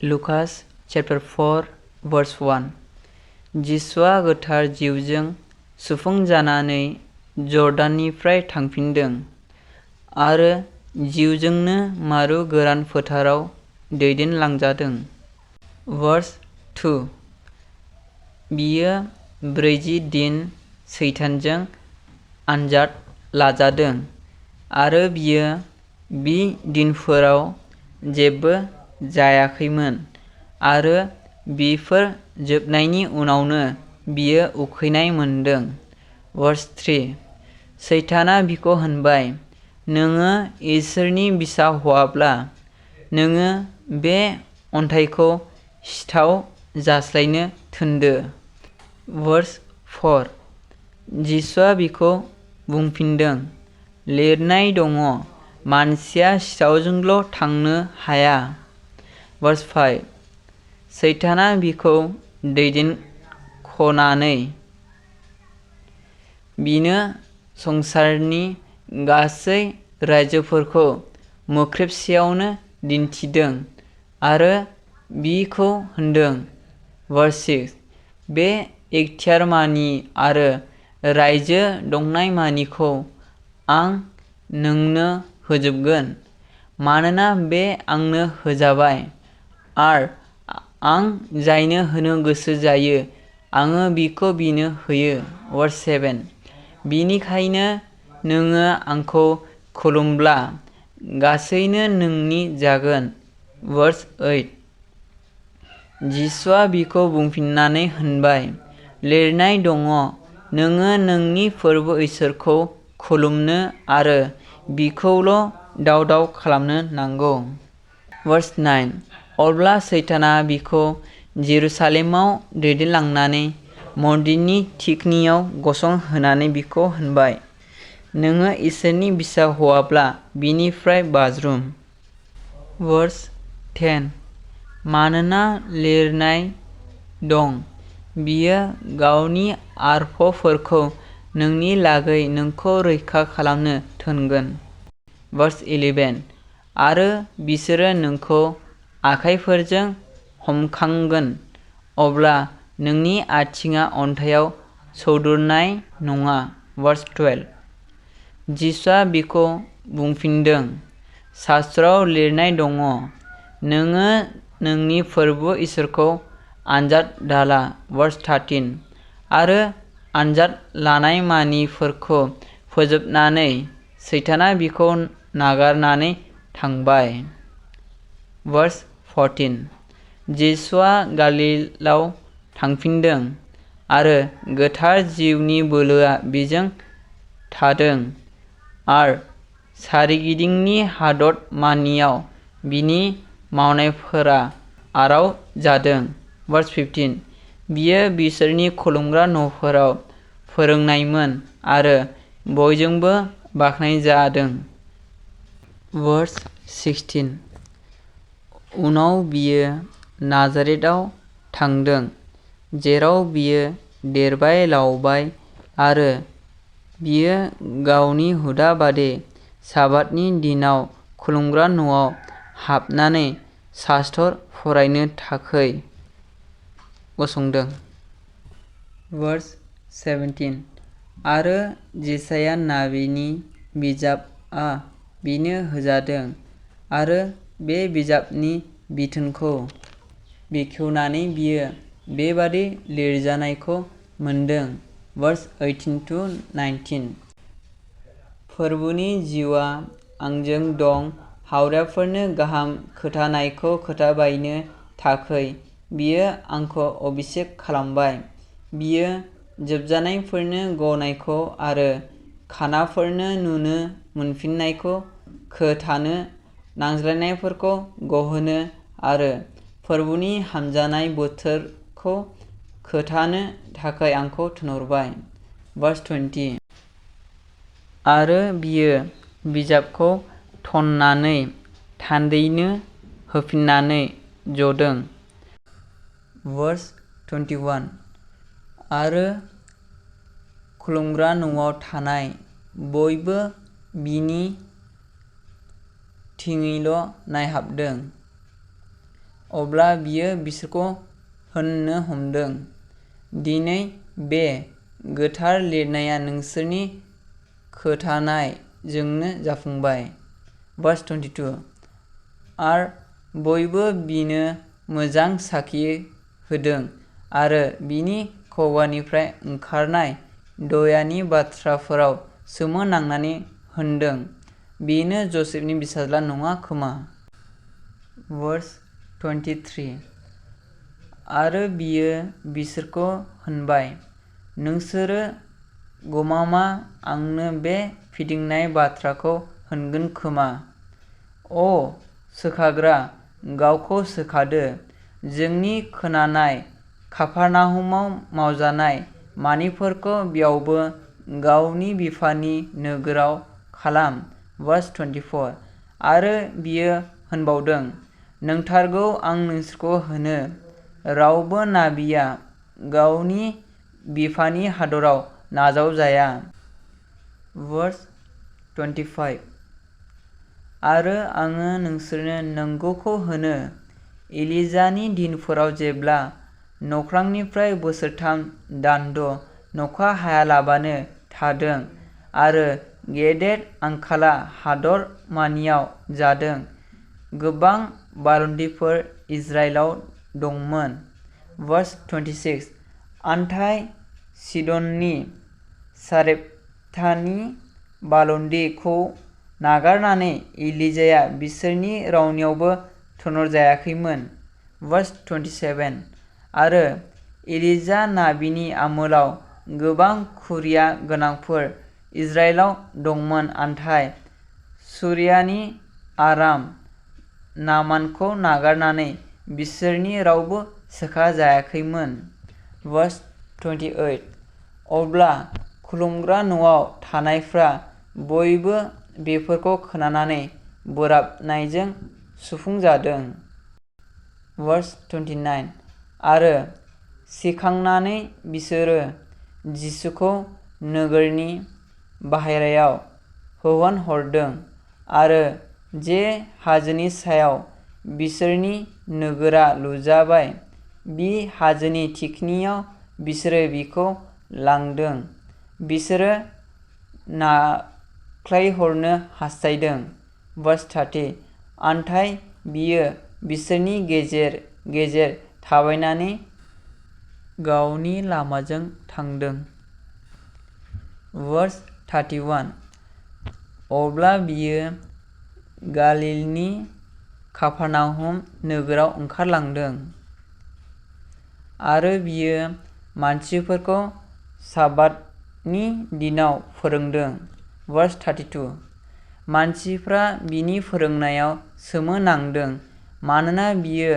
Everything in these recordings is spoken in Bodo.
Lukas chapter 4 verse 1 जिसुआ गोथार जिउजों सुफुंजानानै जर्दाननिफ्राय थांफिनदों आरो जिउजोंनो मारु गोरान फोथाराव दैदेनलांजादों। Verse 2 बियो 40 दिन सैतानजों आनजाद लाजादों आरो बियो बि दिनफोराव जेबो जायाखैमोन आरो बेफोर जोबनायनि उनावनो बियो उखैनाय मोनदों। Verse 3 सैताना बिखौ होनबाय, नोङो इसोरनि बिसा हौवाब्ला नोङो बे अन्थाइखौ सिथाव जास्लायनो थिनदो। Verse 4 जिसुआ बिखौ बुंफिनदों, लिरनाय दङ, मानसिया सिथावजोंल' थांनो हाया। Verse 5 सैताना बिखौ दैदेनख'नानै बिनो संसारनि गासै रायजोफोरखौ मोख्रेबसेयावनो दिन्थिदों आरो बिखौ होनदों। Verse 6 बे इखथियारमानि आरो रायजो दंनायमानिखौ आं नोंनो होजोबगोन, मानोना बे आंनो होजाबाय आरो आं जायनो होनो गोसो जायो आङो बिखौ बिनो होयो। Verse 7 बिनिखायनो नोङो आंखौ खुलुमब्ला गासैनो नोंनि जागोन। Verse 8 जिसुआ बिखौ बुंफिननानै होनबाय, लिरनाय दङ, नोङो नोंनि फोरबो इसोरखौ खुलुमनो आरो बिखौल' दाव दाव खालामनो नांगौ। Verse 9 अब्ला सैताना बिखौ जेरुसालेमाव दैदेनलांनानै मन्दिरनि थिखिनियाव गसंहोनानै बिखौ होनबाय, नोङो इसोरनि बिसा हौवाब्ला बिनिफ्राय बाज्रुम। Verse 10 मानोना लिरनाय दं, बियो गावनि आर्फफोरखौ नोंनि लागै नोंखौ रैखा खालामनो थिनगोन। Verse 11 आरो बिसोरो नोंखौ आखाइफोरजों हमखांगोन, अब्ला नोंनि आथिंआ अन्थाइआव सौदावनाय नङा। Verse 12 जिसुआ बिखौ बुंफिनदों, शास्त्रआव लिरनाय दङ, नोङो नोंनि फोरबो इसोरखौ आनजाद दाला। Verse 13 आरो आनजाद लानायमानिफोरखौ फोजोबनानै सैताना बिखौ नागारनानै थांबाय। Verse 14 जिसुआ गालिलाव थांफिनदों आरो गोथार जिउनि बोलोआ बिजों थादों आरो सोरगिदिंनि हादरमानियाव बिनि मावनायफोरा आराव जादों। Verse 15 बियो बिसोरनि खुलुमग्रा न'फोराव फोरोंनायमोन आरो बयजोंबो बाख्नायजादों। Verse 16 उनाव बियो नाजारेथआव थांदों, जेराव बियो देरबाय लावबाय आरो बियो गावनि हुदा बायदि साबातनि दिनाव खुलुमग्रा न'आव हाबनानै शास्त्र फरायनो थाखाय गसंदों। Verse 17 आरो जेसाया नाबिनि बिजाबआ बिनो होजादों आरो बे बिजाबनि बिथोनखौ बेखेवनानै बियो बेबादि लिरजानायखौ मोनदों। Verse 18-19 फोरबोनि जिउआ आंजों दं, हावरियाफोरनो गाहाम खोथानायखौ खोन्थाबायनो थाखाय बियो आंखौ अभिषेक खालामबाय। बियो जोबजानायफोरनो गनायखौ आरो खानाफोरनो नुनो मोनफिननायखौ खोन्थानो, नांज्लायनायफोरखौ गहोनो आरो फोरबोनि हामजानाय बोथोरखौ खोन्थानो थाखाय आंखौ थिनहरबाय। Verse 20 आरो बियो बिजाबखौ थननानै थान्दैनो होफिननानै जदों। Verse 21 आरो खुलुमग्रा न'आव थानाय बयबो बिनि थिङैल' नायहाबदों। अब्ला बियो बिसोरखौ होननो हमदों, दिनै बे गोथार लिरनाया नोंसोरनि खोथानायजोंनो जाफुंबाय। Verse 22 आरो बयबो बिनो मोजां साखि होदों आरो बिनि खुगानिफ्राय ओंखारनाय दयानि बाथ्राफोराव सोमोनांनानै होनदों, बेनो जसेफनि फिसाज्ला नङा खोमा। Verse 23 आरो बियो बिसोरखौ होनबाय, नोंसोरो गमामा आंनो बे फिदिंनाय बाथ्राखौ होनगोन खोमा? अ सोखाग्रा, गावखौ सोखादो। जोंनि खोनानाय काफारनाहुमाव मावजानाय मानिफोरखौ बेयावबो गावनि बिफानि नोगोराव खालाम। Verse 24 आरो बियो होनबावदों, नंथारगौ आं नोंसोरखौ होनो, रावबो नाबिया गावनि बिफानि हादराव नाजावजाया। Verse 25 आरो आङो नोंसोरनो नंगौखौ होनो, एलिजानि दिनफोराव जेब्ला नख्रांनिफ्राय बोसोरथाम दान्द अखा हायालाबानो थादों आरो गेदेर आंखाला हादर मानियाव जादों, गोबां बालन्टिफोर इजराइलाव दंमोन। Verse 26 नाथाय सिदननि सारेप्तानि बालन्टिखौ नागारनानै एलिजाया बिसोरनि रावनियावबो थोनहरजायाखैमोन। Verse 27 आरो एलिजा नाबिनि आमोलाव गोबां खुरिया गोनांफोर इजराइलाव दंमोन, नाथाय सुरियानि आराम नामानखौ नागारनानै बिसोरनि रावबो सोखाजायाखैमोन। Verse 28 अब्ला खुलुमग्रा न'आव थानायफ्रा बयबो बेफोरखौ खोनानानै बोराबनायजों सुफुंजादों। Verse 29 आरो सिखांनानै बिसोरो जिसुखौ नोगोरनि बाहेरायाव होहरदों आरो जे हाजोनि सायाव बिसोरनि नोगोरा लुजाबाय, बे हाजोनि थिखिनियाव बिसोरो बिखौ लांदों। बिसोरो नाख्लायहरनो हास्थायदों। Verse 30 नाथाय बियो बिसोरनि गेजेर गेजेर थाबायनानै गावनि लामाजों थांदों। Verse 31 अब्ला बियो गालिलनि काफारनाहुम नोगोराव ओंखारलांदों आरो बियो मानसिफोरखौ साब्बातनि दिनाव फोरोंदों। Verse 32 मानसिफ्रा बिनि फोरोंनायाव सोमोनांदों, मानोना बियो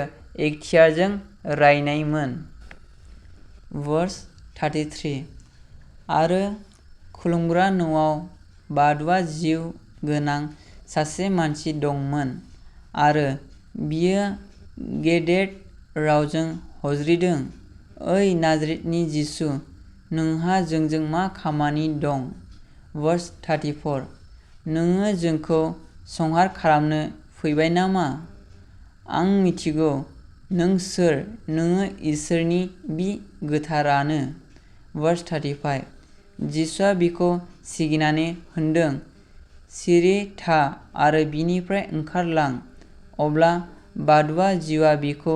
एखतियारजों रायनायमोन। Verse 33 आरो खुलुमग्रा न'आव बादुवा जिउ गोनां सासे मानसि दंमोन आरो बियो गेदेर रावजों होज्रिदों, ओइ नाजारेथनि जिसु, नोंहा जोंजों मा खामानि दं? Verse 34 नोङो जोंखौ संहार खालामनो फैबाय नामा? आं मिथिगौ नों सोर, नोङो इसोरनि बि गोथारानो। Verse 35 जिसुआ बिखौ सिगिनानै होनदों, सिरि था आरो बिनिफ्राय ओंखारलां। अब्ला बादुवा जिउआ बिखौ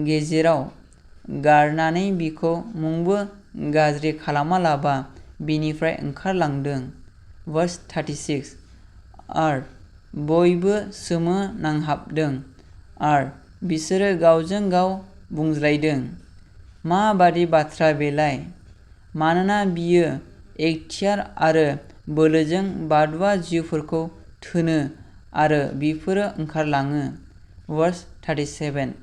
गेजेराव गारनानै बिखौ मुंबो गाज्रि खालामालाबा बिनिफ्राय ओंखारलांदों। Verse 36 आरो बयबो सोमोनांहाबदों आरो बिसोरो गावजों गाव बुंज्रायदों, मा बादि बाथ्रा बेलाय? मानोना बियो एखतियार आरो बोलोजों बादुवा जिउफोरखौ थोनो आरो बिफोरो ओंखारलाङो। Verse 37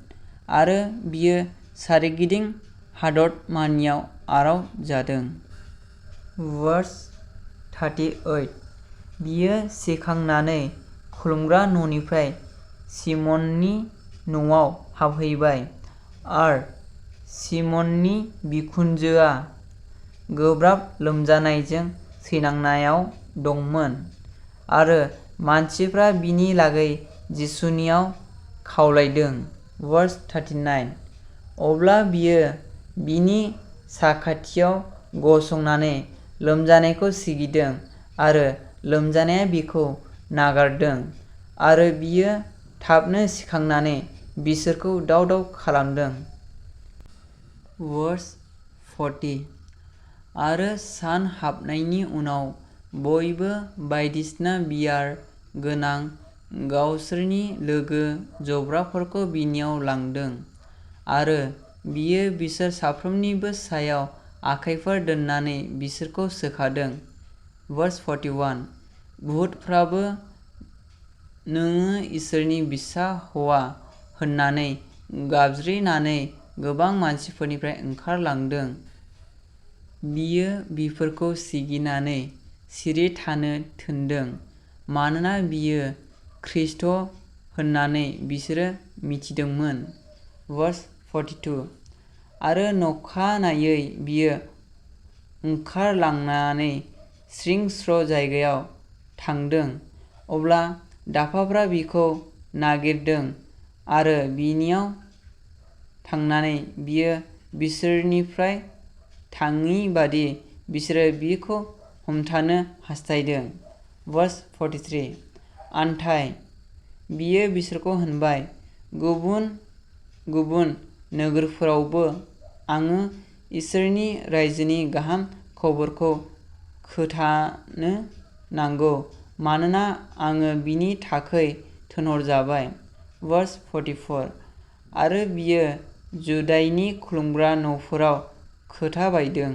आरो बियो सारिगिदिं हादर मानियाव आराव जादों। Verse 38 बियो सिखांनानै खुलुमग्रा न'निफ्राय सिमननि न'आव हाबहैबाय आरो सिमननि बिखुनजोआ गोब्राब लोमजानायजों सैनांनायाव दंमोन आरो मानसिफ्रा बिनि लागै जिसुनियाव खावलायदों। Verse 39 अब्ला बियो बिनि साखाथियाव गसंनानै लोमजानायखौ सिगिदों आरो लोमजानाया बिखौ नागारदों आरो बियो थाबनो सिखांनानै बिसोरखौ दाव-दाव खालामदों। Verse 40 आरो सान हाबनायनि उनाव बयबो बायदिसिना बियार गोनां गावसोरनि लोगो जब्राफोरखौ बिनियाव लांदों आरो बियो बिसोर साफ्रोमनिबो सायाव आखाइफोर दोननानै बिसोरखौ सोखादों। Verse 41 भुतफ्राबो नोङो इसोरनि फिसा हौवा होननानै गाबज्रिनानै गोबां मानसिफोरनिफ्राय ओंखारलांदों। बियो बिफोरखौ सिगिनानै सिरि थानो थिनदों मानोना बियो ख्रीष्ट होननानै बिसोरो मिथिदोंमोन। Verse 42 आरो नखानायै बियो ओंखारलांनानै स्रिं-स्र' जायगायाव थांदों। अब्ला दाफाफ्रा बिखौ नागिरदों आरो बिनियाव थांनानै बियो बिसोरनिफ्राय थाङि बादि बिसोरो बिखौ हमथानो हास्थायदों। Verse 43 आनथाय बियो बिसोरखौ होनबाय गुबुन गुबुन नोगोरफोरावबो आङो इसोरनि रायजोनि गाहाम खबरखौ खोन्थानो नांगौ मानोना आङो बिनि थाखै थिनहरजाबाय। Verse 44 आरो बियो जुदाइनि खुलुमग्रा न'फोराव खोन्थाबायदों।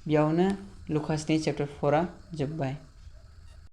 बेयावनो लुकासनि चैप्टार 4 आ जोब्बाय।